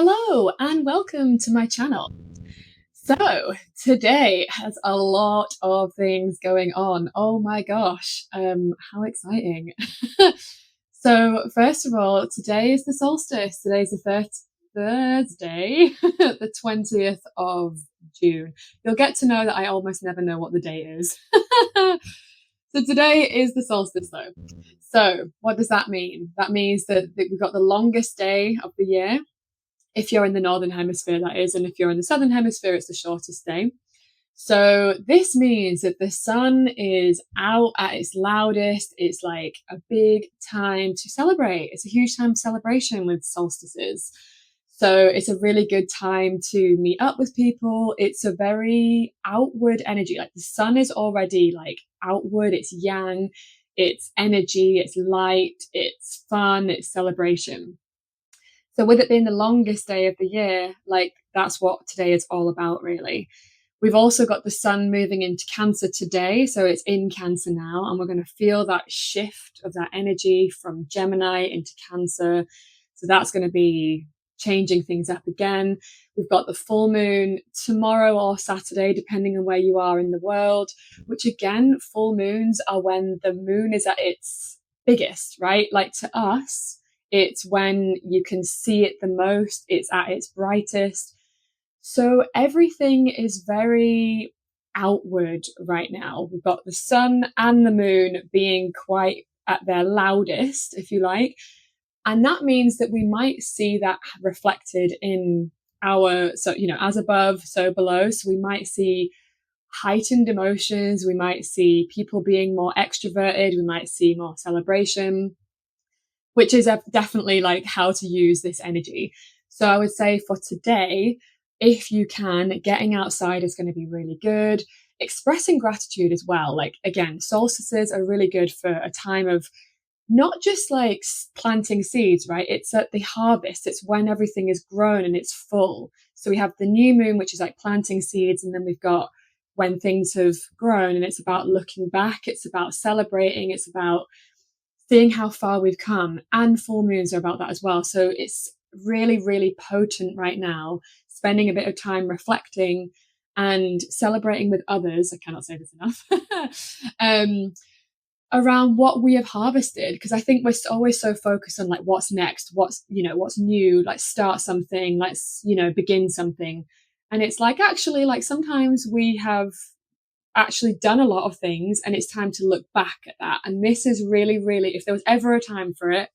Hello and welcome to my channel. So today has a lot of things going on. Oh my gosh, how exciting. So first of all, today is the solstice. Today's the Thursday, the 20th of June. You'll get to know that I almost never know what the date is. So today is the solstice though. So what does that mean? That means that we've got the longest day of the year. If you're in the northern hemisphere, that is, and if you're in the southern hemisphere, it's the shortest day. So this means that the sun is out at its loudest. It's like a big time to celebrate. It's a huge time of celebration with solstices. So it's a really good time to meet up with people. It's a very outward energy. Like the sun is already like outward. It's yang, it's energy, it's light, it's fun, it's celebration. So with it being the longest day of the year, like that's what today is all about, really. We've also got the sun moving into Cancer today. So it's in Cancer now, and we're going to feel that shift of that energy from Gemini into Cancer. So that's going to be changing things up again. We've got the full moon tomorrow or Saturday, depending on where you are in the world, which again, full moons are when the moon is at its biggest, right? Like to us, it's when you can see it the most, it's at its brightest. So everything is very outward right now. We've got the sun and the moon being quite at their loudest, if you like. And that means that we might see that reflected in our, so, as above, so below. So we might see heightened emotions. We might see people being more extroverted. We might see more celebration, which is definitely like how to use this energy. So I would say for today, if you can, getting outside is going to be really good. Expressing gratitude as well. Like again, solstices are really good for a time of not just like planting seeds, right? It's at the harvest. It's when everything is grown and it's full. So we have the new moon, which is like planting seeds. And then we've got when things have grown, and it's about looking back. It's about celebrating. It's about seeing how far we've come, and full moons are about that as well. So it's really, really potent right now, spending a bit of time reflecting and celebrating with others. I cannot say this enough. Around what we have harvested, because I think we're always so focused on like what's next, what's new, like start something, let's begin something. And it's like actually like sometimes we have actually done a lot of things, and it's time to look back at that. And this is really, really, if there was ever a time for it,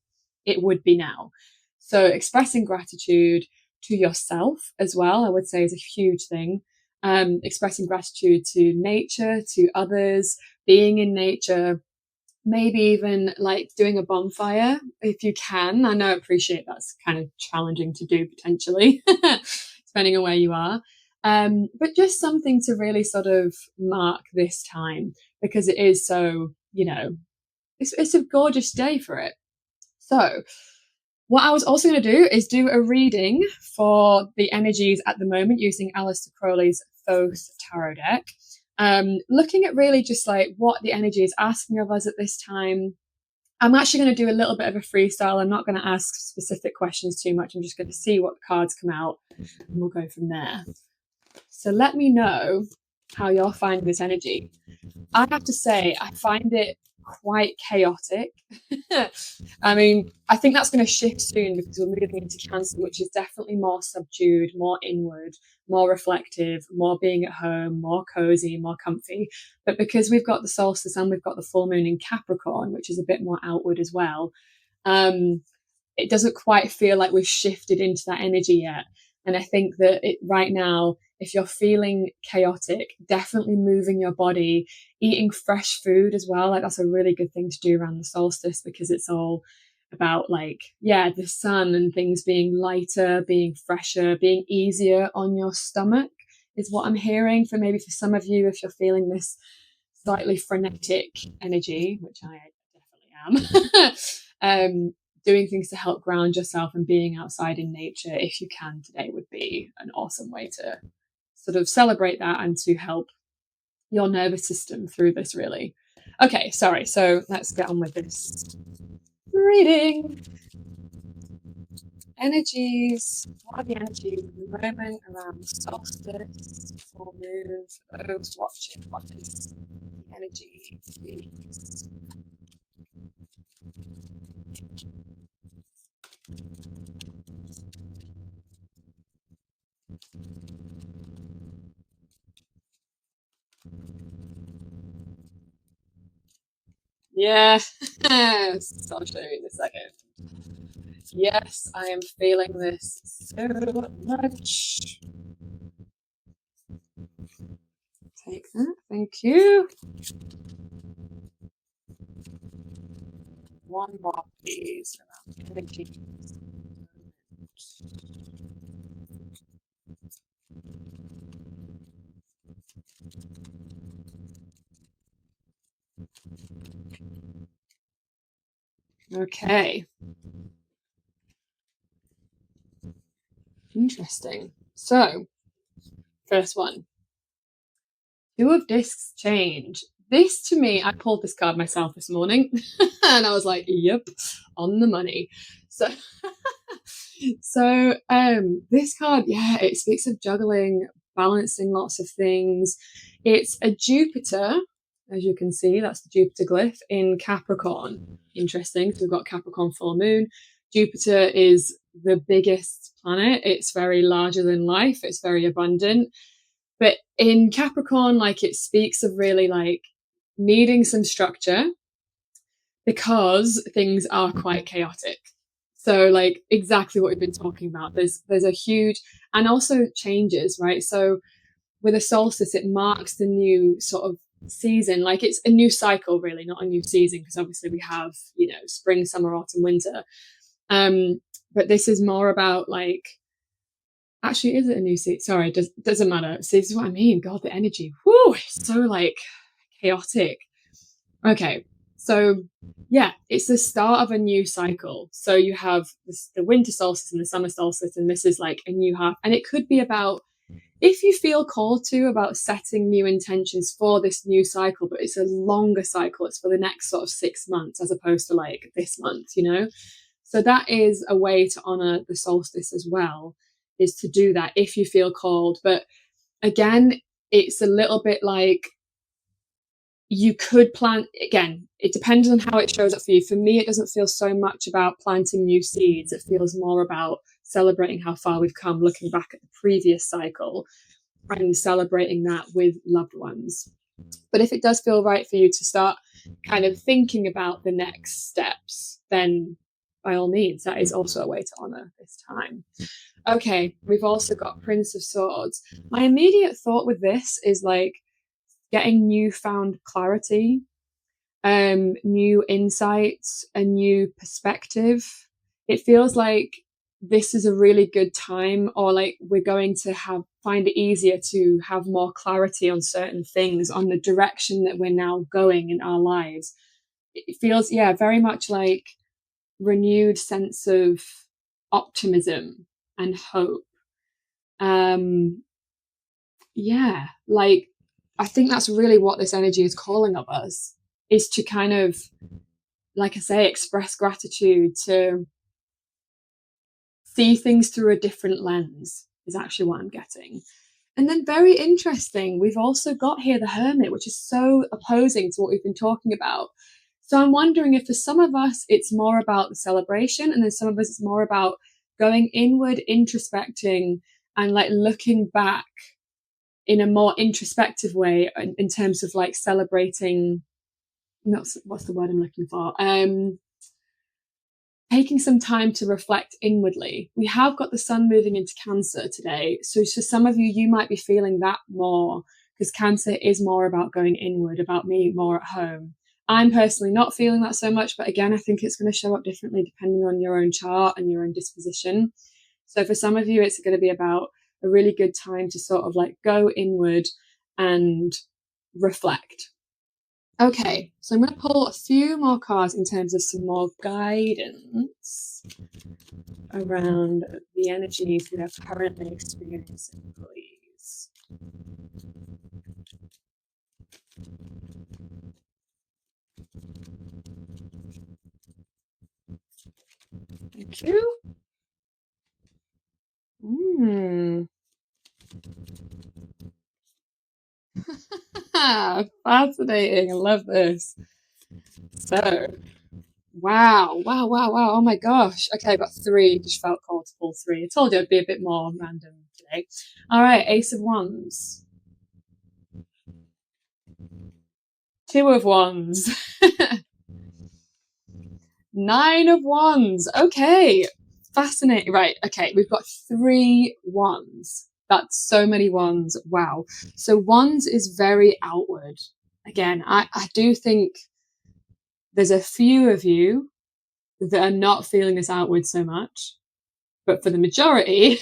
it would be now. So expressing gratitude to yourself as well, I would say, is a huge thing. Expressing gratitude to nature, to others, being in nature, maybe even like doing a bonfire if you can. I know, I appreciate that's kind of challenging to do potentially, depending on where you are. But just something to really sort of mark this time, because it is so, it's a gorgeous day for it. So what I was also going to do is do a reading for the energies at the moment using Aleister Crowley's Thoth Tarot Deck. Looking at really just like what the energy is asking of us at this time. I'm actually going to do a little bit of a freestyle. I'm not going to ask specific questions too much. I'm just going to see what cards come out, and we'll go from there. So let me know how you're finding this energy. I have to say, I find it quite chaotic. I mean, I think that's going to shift soon because we're moving into Cancer, which is definitely more subdued, more inward, more reflective, more being at home, more cozy, more comfy. But because we've got the solstice and we've got the full moon in Capricorn, which is a bit more outward as well, it doesn't quite feel like we've shifted into that energy yet. And I think that right now, if you're feeling chaotic, definitely moving your body, eating fresh food as well. Like that's a really good thing to do around the solstice, because it's all about like, the sun and things being lighter, being fresher, being easier on your stomach is what I'm hearing for some of you, if you're feeling this slightly frenetic energy, which I definitely am. Doing things to help ground yourself and being outside in nature, if you can today, would be an awesome way to sort of celebrate that and to help your nervous system through this, really. Okay, sorry. So let's get on with this reading. energies. What are the energies at the moment around solstice, full moon, for those watching? What is the energy, please? Yeah, so I'll show you in a second. Yes, I am feeling this so much. Take that, thank you. One more, please, around energy. Okay. Interesting. So, first one. Two of Discs change. This to me, I pulled this card myself this morning and I was like, yep, on the money. So this card, yeah, it speaks of juggling, balancing lots of things. It's a Jupiter, as you can see, that's the Jupiter glyph in Capricorn. Interesting. So we've got Capricorn full moon. Jupiter is the biggest planet. It's very larger than life. It's very abundant. But in Capricorn, like it speaks of really like needing some structure because things are quite chaotic. So like exactly what we've been talking about. There's a huge and also changes, right? So with a solstice, it marks the new sort of season. Like it's a new cycle, really, not a new season, because obviously we have, you know, spring, summer, autumn, winter. But this is more about like actually, is it a new season? Sorry, doesn't matter. See, this is what I mean. God, the energy. Whoo, it's so like chaotic. Okay, so yeah, it's the start of a new cycle. So you have the winter solstice and the summer solstice, and this is like a new half. And it could be about if you feel called to about setting new intentions for this new cycle, but it's a longer cycle. It's for the next sort of 6 months as opposed to like this month, you know? So that is a way to honor the solstice as well, is to do that if you feel called. But again, it's a little bit like you could plant again, it depends on how it shows up for you. For me, it doesn't feel so much about planting new seeds. It feels more about celebrating how far we've come, looking back at the previous cycle and celebrating that with loved ones. But if it does feel right for you to start kind of thinking about the next steps, then by all means, that is also a way to honor this time. Okay, we've also got Prince of Swords. My immediate thought with this is like getting newfound clarity, new insights, a new perspective. It feels like this is a really good time, or like we're going to find it easier to have more clarity on certain things, on the direction that we're now going in our lives. It feels, yeah, very much like renewed sense of optimism and hope. Yeah, like I think that's really what this energy is calling of us, is to kind of, like I say, express gratitude, to see things through a different lens, is actually what I'm getting. And then, very interesting, we've also got here the Hermit, which is so opposing to what we've been talking about. So I'm wondering if for some of us, it's more about the celebration, and then some of us, it's more about going inward, introspecting, and like looking back in a more introspective way in terms of like celebrating, what's the word I'm looking for? Taking some time to reflect inwardly. We have got the sun moving into Cancer today. So for some of you, you might be feeling that more because Cancer is more about going inward, about me more at home. I'm personally not feeling that so much, but again, I think it's going to show up differently depending on your own chart and your own disposition. So for some of you, it's going to be about a really good time to sort of like go inward and reflect. Okay, so I'm going to pull a few more cards in terms of some more guidance around the energies we are currently experiencing, please. Thank you. Mm. Fascinating. I love this. So, wow. Oh my gosh. Okay, I got three. Just felt called to pull three. I told you I'd be a bit more random today. All right, Ace of Wands. Two of Wands. Nine of Wands. Okay. Fascinating. Right. Okay. We've got three wands. That's so many wands. Wow. So wands is very outward. Again, I do think there's a few of you that are not feeling this outward so much. But for the majority,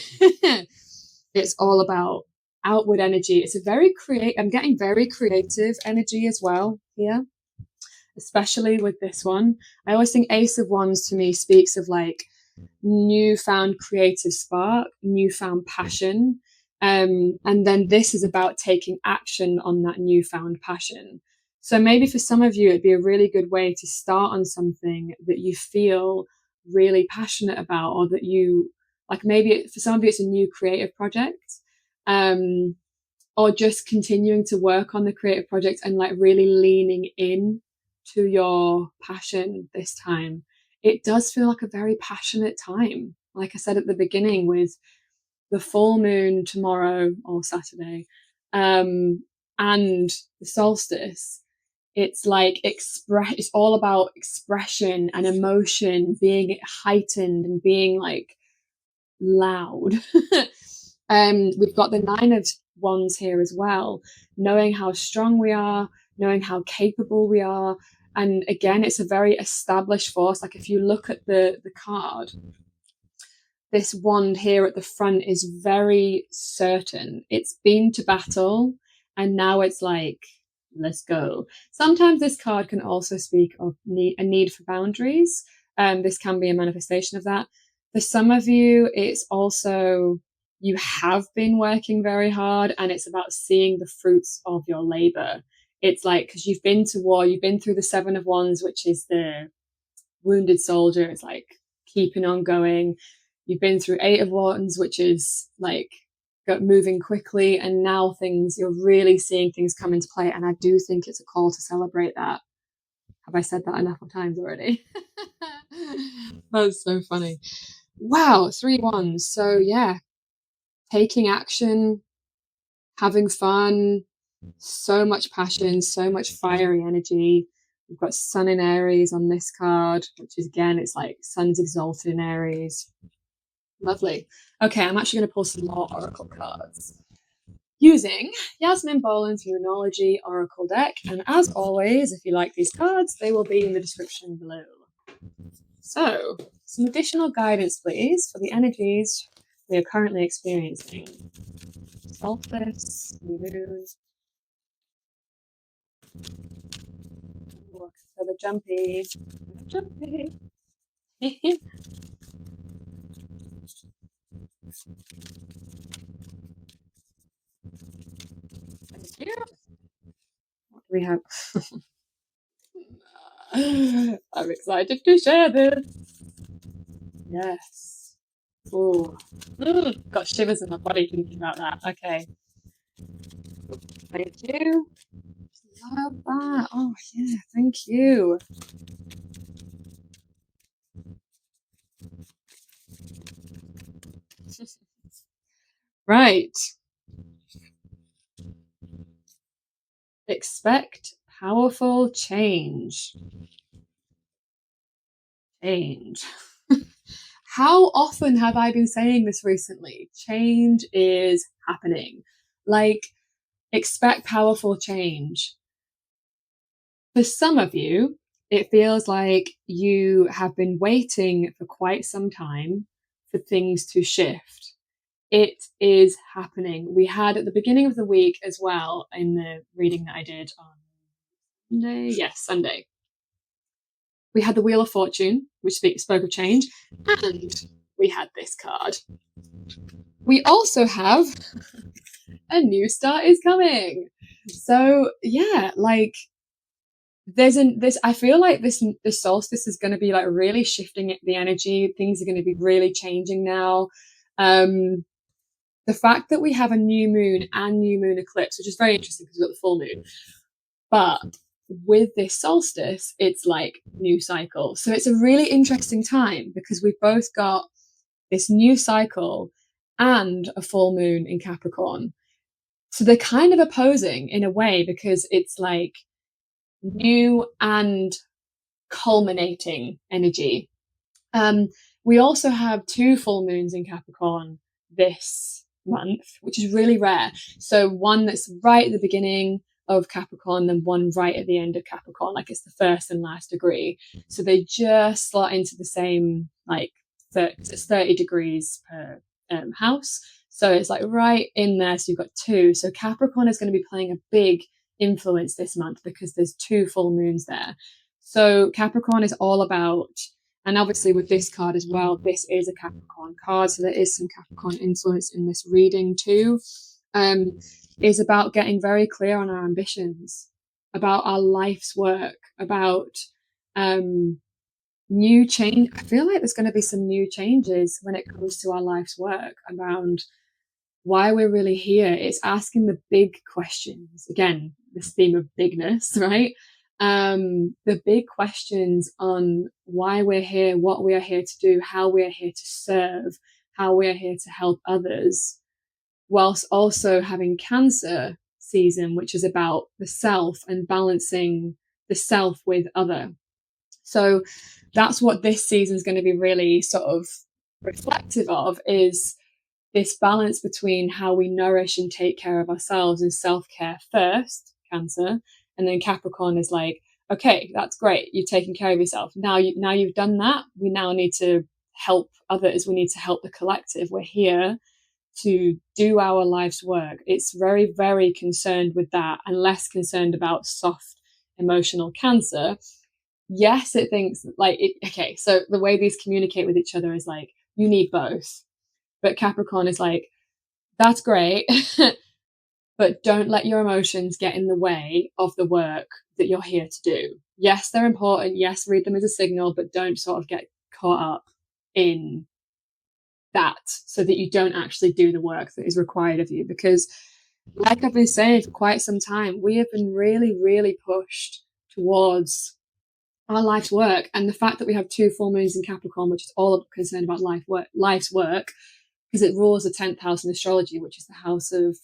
it's all about outward energy. It's a very I'm getting very creative energy as well here, especially with this one. I always think Ace of Wands to me speaks of like newfound creative spark, newfound passion. And then this is about taking action on that newfound passion. So maybe for some of you, it'd be a really good way to start on something that you feel really passionate about, or that you like. Maybe for some of you, it's a new creative project, or just continuing to work on the creative project and like really leaning in to your passion this time. It does feel like a very passionate time. Like I said at the beginning, with the full moon tomorrow or Saturday, and the solstice, it's like it's all about expression and emotion being heightened and being like loud. We've got the Nine of Wands here as well, knowing how strong we are, knowing how capable we are. And again, it's a very established force. Like if you look at the card, this wand here at the front is very certain. It's been to battle and now it's like, let's go. Sometimes this card can also speak of a need for boundaries. This can be a manifestation of that. For some of you, it's also you have been working very hard and it's about seeing the fruits of your labor. It's like, because you've been to war, you've been through the Seven of Wands, which is the wounded soldier. It's like keeping on going. You've been through Eight of Wands, which is like moving quickly, and now you're really seeing things come into play. And I do think it's a call to celebrate that. Have I said that enough of times already? That's so funny. Wow, three wands. So yeah, taking action, having fun, so much passion, so much fiery energy. We've got Sun in Aries on this card, which is again, it's like Sun's exalted in Aries. Lovely. Okay, I'm actually going to pull some more oracle cards using Yasmin Boland's Moonology Oracle deck. And as always, if you like these cards, they will be in the description below. So, some additional guidance, please, for the energies we are currently experiencing. Solstice, new moon. So the jumpy. Thank you. What do we have? I'm excited to share this. Yes. Oh, got shivers in my body thinking about that. Okay. Thank you. Love that. Oh, yeah. Thank you. Right. Expect powerful change. Change. How often have I been saying this recently? Change is happening. Like, expect powerful change. For some of you, it feels like you have been waiting for quite some time for things to shift. It is happening. We had at the beginning of the week as well, in the reading that I did on Sunday. Yes, Sunday. We had the Wheel of Fortune, which spoke of change, and we had this card. We also have a new start is coming. So yeah, like I feel like this solstice is going to be like really shifting the energy. Things are going to be really changing now. the fact that we have a new moon and new moon eclipse, which is very interesting because we've got the full moon, but with this solstice, it's like new cycle. So it's a really interesting time because we've both got this new cycle and a full moon in Capricorn. So they're kind of opposing in a way because it's like new and culminating energy. We also have 2 full moons in Capricorn this month, which is really rare. So one that's right at the beginning of Capricorn, then one right at the end of Capricorn, like it's the first and last degree. So they just slot into the same, like, it's 30 degrees per house. So it's like right in there. So you've got 2. So Capricorn is going to be playing a big influence this month because there's 2 full moons there. So Capricorn is all about, and obviously with this card as well, this is a Capricorn card, so there is some Capricorn influence in this reading too, is about getting very clear on our ambitions, about our life's work, about new change. I feel like there's going to be some new changes when it comes to our life's work around why we're really here. It's asking the big questions. Again, this theme of bigness, right? The big questions on why we're here, what we are here to do, how we are here to serve, how we are here to help others, whilst also having Cancer season, which is about the self and balancing the self with other. So that's what this season is going to be really sort of reflective of, is this balance between how we nourish and take care of ourselves and self-care first, Cancer, and then Capricorn is like, okay, that's great, you've taken care of yourself. Now you've done that, we now need to help others. We need to help the collective. We're here to do our life's work. It's very, very concerned with that and less concerned about soft emotional Cancer. Yes, it thinks like it. Okay, so the way these communicate with each other is like, you need both. But Capricorn is like, that's great, but don't let your emotions get in the way of the work that you're here to do. Yes, they're important. Yes, read them as a signal, but don't sort of get caught up in that so that you don't actually do the work that is required of you. Because, like I've been saying for quite some time, we have been really, really pushed towards our life's work. And the fact that we have 2 full moons in Capricorn, which is all concerned about life's work, because it rules the 10th house in astrology, which is the house of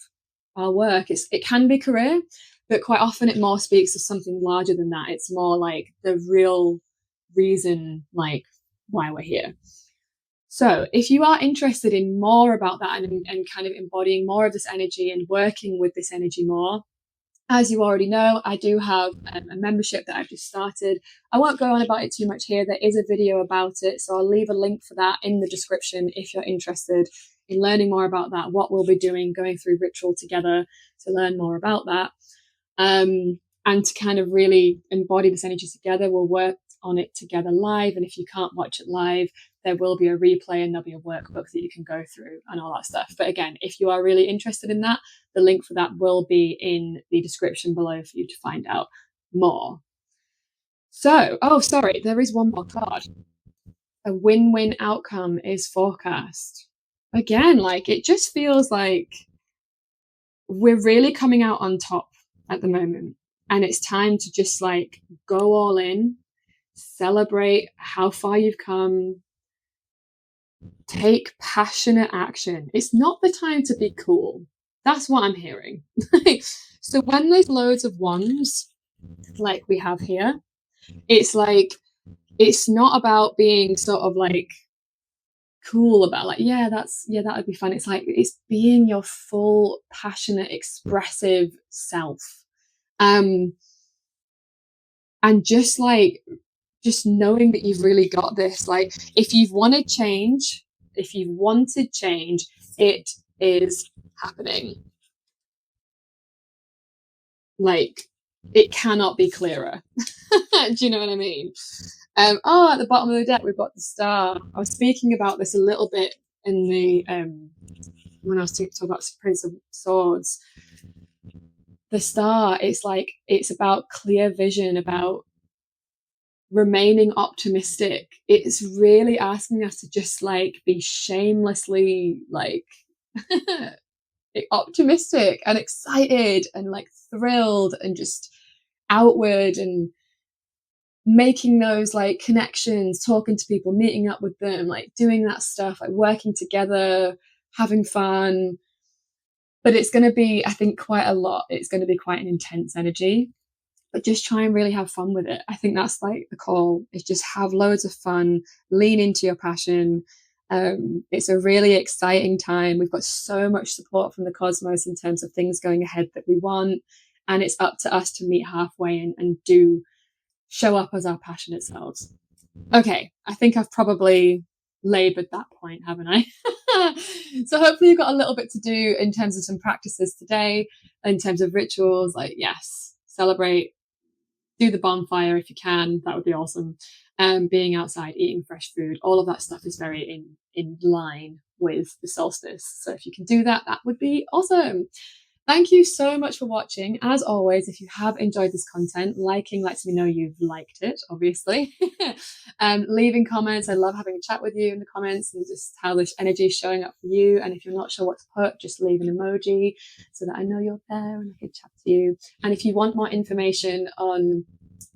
our work. It can be career, but quite often it more speaks of something larger than that. It's more like the real reason, like, why we're here. So if you are interested in more about that and kind of embodying more of this energy and working with this energy more, as you already know, I do have a membership that I've just started. I won't go on about it too much here. There is a video about it, so I'll leave a link for that in the description if you're interested in learning more about that, what we'll be doing, going through ritual together to learn more about that. And to kind of really embody this energy together, we'll work on it together live. And if you can't watch it live, there will be a replay and there'll be a workbook that you can go through and all that stuff. But again, if you are really interested in that, the link for that will be in the description below for you to find out more. So, oh, sorry, there is one more card. A win-win outcome is forecast. Again, like, it just feels like we're really coming out on top at the moment. And it's time to just like go all in, celebrate how far you've come, take passionate action. It's not the time to be cool. That's what I'm hearing. So when there's loads of wands, like we have here, it's like, it's not about being sort of like cool about like, that would be fun. It's like, it's being your full, passionate, expressive self. And just like, just knowing that you've really got this. Like, if you've wanted change, it is happening. Like, it cannot be clearer. Do you know what I mean? At the bottom of the deck, we've got the star. I was speaking about this a little bit in the when I was talking about Prince of Swords. The star, it's like, it's about clear vision, about remaining optimistic. It's really asking us to just like be shamelessly like optimistic and excited and like thrilled and just outward and making those like connections, talking to people, meeting up with them, like doing that stuff, like working together, having fun. But it's going to be, I think, quite a lot. It's going to be quite an intense energy, but just try and really have fun with it. I think that's like the call, is just have loads of fun, lean into your passion. It's a really exciting time. We've got so much support from the cosmos in terms of things going ahead that we want. And it's up to us to meet halfway and do show up as our passionate selves. Okay, I think I've probably laboured that point, haven't I? So hopefully you've got a little bit to do in terms of some practices today, in terms of rituals, like, yes, celebrate, do the bonfire if you can, that would be awesome. Being outside, eating fresh food, all of that stuff is very in line with the solstice. So if you can do that, that would be awesome. Thank you so much for watching. As always, if you have enjoyed this content, liking lets me know you've liked it, obviously. Leaving comments. I love having a chat with you in the comments and just how this energy is showing up for you. And if you're not sure what to put, just leave an emoji so that I know you're there and I can chat to you. And if you want more information on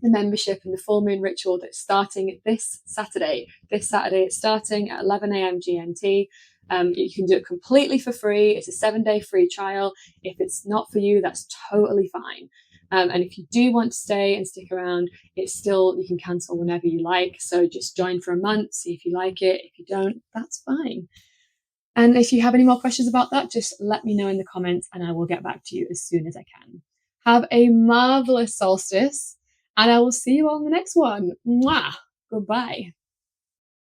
the membership and the full moon ritual that's starting this Saturday it's starting at 11 a.m. GMT. You can do it completely for free. It's a 7-day free trial. If it's not for you, that's totally fine. And if you do want to stay and stick around, it's still, you can cancel whenever you like. So just join for a month, see if you like it. If you don't, that's fine. And if you have any more questions about that, just let me know in the comments and I will get back to you as soon as I can. Have a marvelous solstice and I will see you on the next one. Mwah! Goodbye.